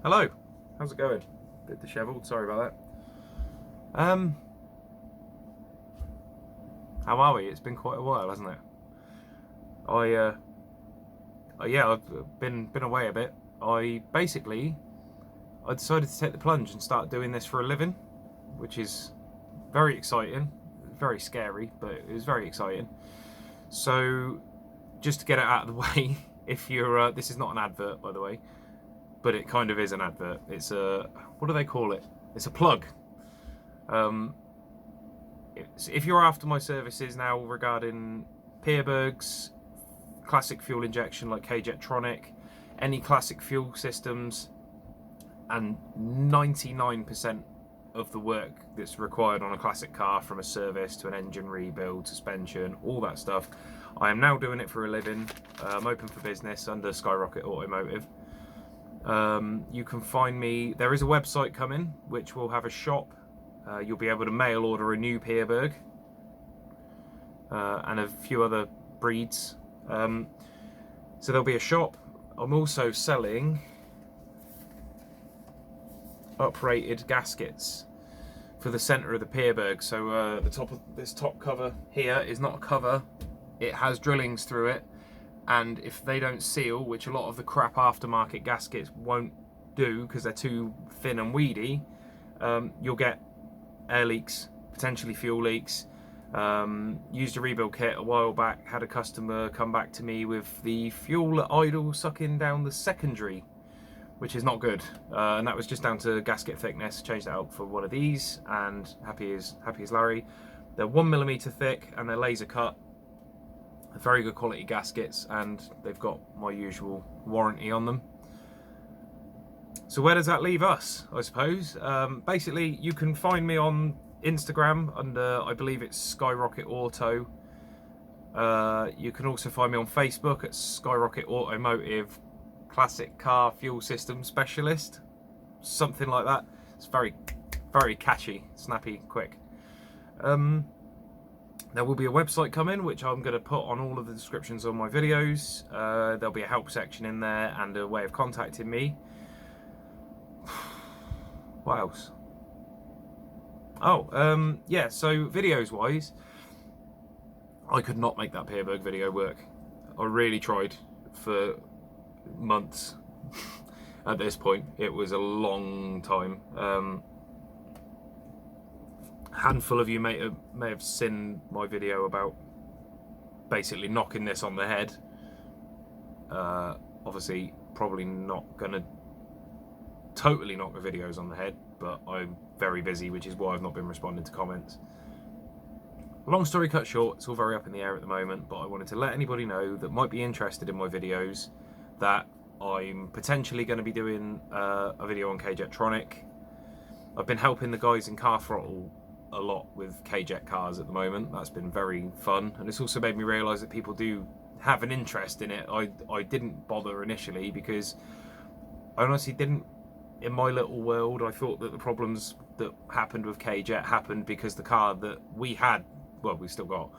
Hello, how's it going? Bit dishevelled, sorry about that. How are we? It's been quite a while, hasn't it? Yeah, I've been away a bit. I decided to take the plunge and start doing this for a living, which is very exciting, very scary, but it was very exciting. So, just to get it out of the way, if you're, this is not an advert, by the way, but it kind of is an advert. It's a, what do they call it? It's a plug. If you're after my services now regarding Peerbergs, classic fuel injection like K-Jetronic, any classic fuel systems, and 99% of the work that's required on a classic car, from a service to an engine rebuild, suspension, all that stuff, I am now doing it for a living. I'm open for business under Skyrocket Automotive. You can find me, there is a website coming which will have a shop. You'll be able to mail order a new Peerberg and a few other breeds. So there'll be a shop. I'm also selling uprated gaskets for the centre of the Peerberg. So the top of this top cover here is not a cover. It has drillings through it, and if they don't seal, which a lot of the crap aftermarket gaskets won't do because they're too thin and weedy, you'll get air leaks, potentially fuel leaks. Used a rebuild kit a while back, had a customer come back to me with the fuel idle sucking down the secondary, which is not good, and that was just down to gasket thickness. Changed it out for one of these, and happy as Larry. They're 1mm thick and they're laser cut. Very good quality gaskets, and they've got my usual warranty on them. So where does that leave us, I suppose? Basically, you can find me on Instagram under, I believe it's Skyrocket Auto. You can also find me on Facebook at Skyrocket Automotive Classic Car Fuel System Specialist. Something like that. It's very, very catchy, snappy, quick. There will be a website coming, which I'm going to put on all of the descriptions on my videos. There'll be a help section in there and a way of contacting me. What else? Oh, yeah, so videos wise, I could not make that Peerberg video work. I really tried for months. At this point, it was a long time. Handful of you may have seen my video about basically knocking this on the head. Obviously, probably not gonna totally knock the videos on the head, but I'm very busy, which is why I've not been responding to comments. Long story cut short, it's all very up in the air at the moment, but I wanted to let anybody know that might be interested in my videos that I'm potentially going to be doing a video on K-Jetronic. I've been helping the guys in Car Throttle a lot with K-Jet cars at the moment. That's been very fun, and it's also made me realise that people do have an interest in it. I didn't bother initially because I honestly didn't. In my little world, I thought that the problems that happened with K-Jet happened because the car that we had, well, we still got,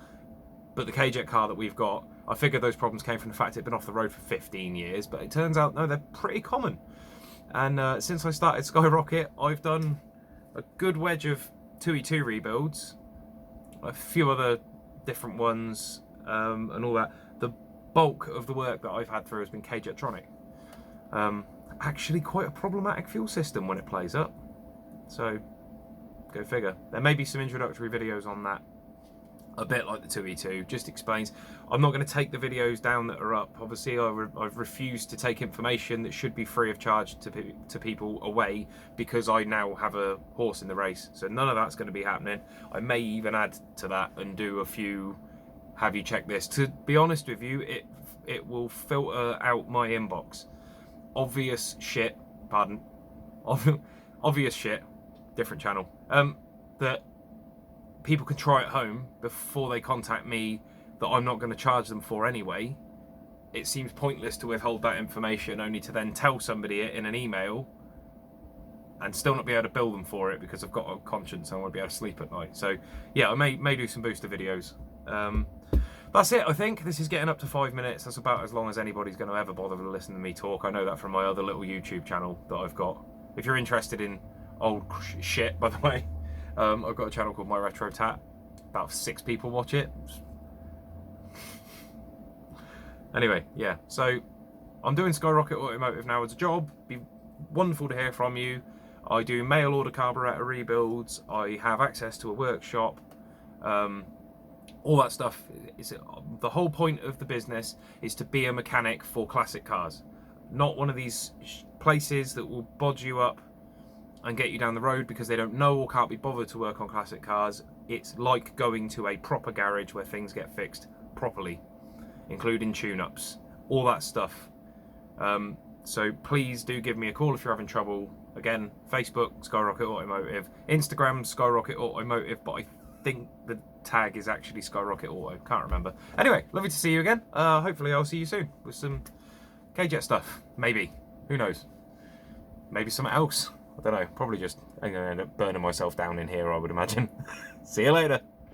but the K-Jet car that we've got, I figured those problems came from the fact it'd been off the road for 15 years, but it turns out, no, they're pretty common. And since I started Skyrocket, I've done a good wedge of 2E2 rebuilds, a few other different ones, and all that. The bulk of the work that I've had through has been K-Jetronic. Actually quite a problematic fuel system when it plays up, so go figure. There may be some introductory videos on that, a bit like the 2E2, just explains. I'm not going to take the videos down that are up. Obviously, I've refused to take information that should be free of charge to people away, because I now have a horse in the race, so none of that's going to be happening. I may even add to that and do a few have you check this. To be honest with you, it will filter out my inbox. Obvious shit, pardon, obvious shit, different channel, that people can try at home before they contact me, that I'm not going to charge them for anyway. It seems pointless to withhold that information only to then tell somebody it in an email and still not be able to bill them for it because I've got a conscience and I want to be able to sleep at night. So yeah, I may do some booster videos. that's it, I think. This is getting up to 5 minutes. That's about as long as anybody's going to ever bother to listen to me talk. I know that from my other little YouTube channel that I've got. If you're interested in old shit, by the way, I've got a channel called My Retro Tat. About 6 people watch it. Anyway, yeah, so I'm doing Skyrocket Automotive now as a job. Be wonderful to hear from you. I do mail order carburetor rebuilds. I have access to a workshop. All that stuff. The whole point of the business is to be a mechanic for classic cars. Not one of these places that will bodge you up and get you down the road because they don't know or can't be bothered to work on classic cars. It's like going to a proper garage where things get fixed properly, including tune-ups, all that stuff. So please do give me a call if you're having trouble. Again, Facebook, Skyrocket Automotive, Instagram, Skyrocket Automotive, but I think the tag is actually Skyrocket Auto, can't remember. Anyway, lovely to see you again. Hopefully I'll see you soon with some K-Jet stuff, maybe, who knows. Maybe something else, I don't know, probably just, I'm gonna end up burning myself down in here, I would imagine. See you later.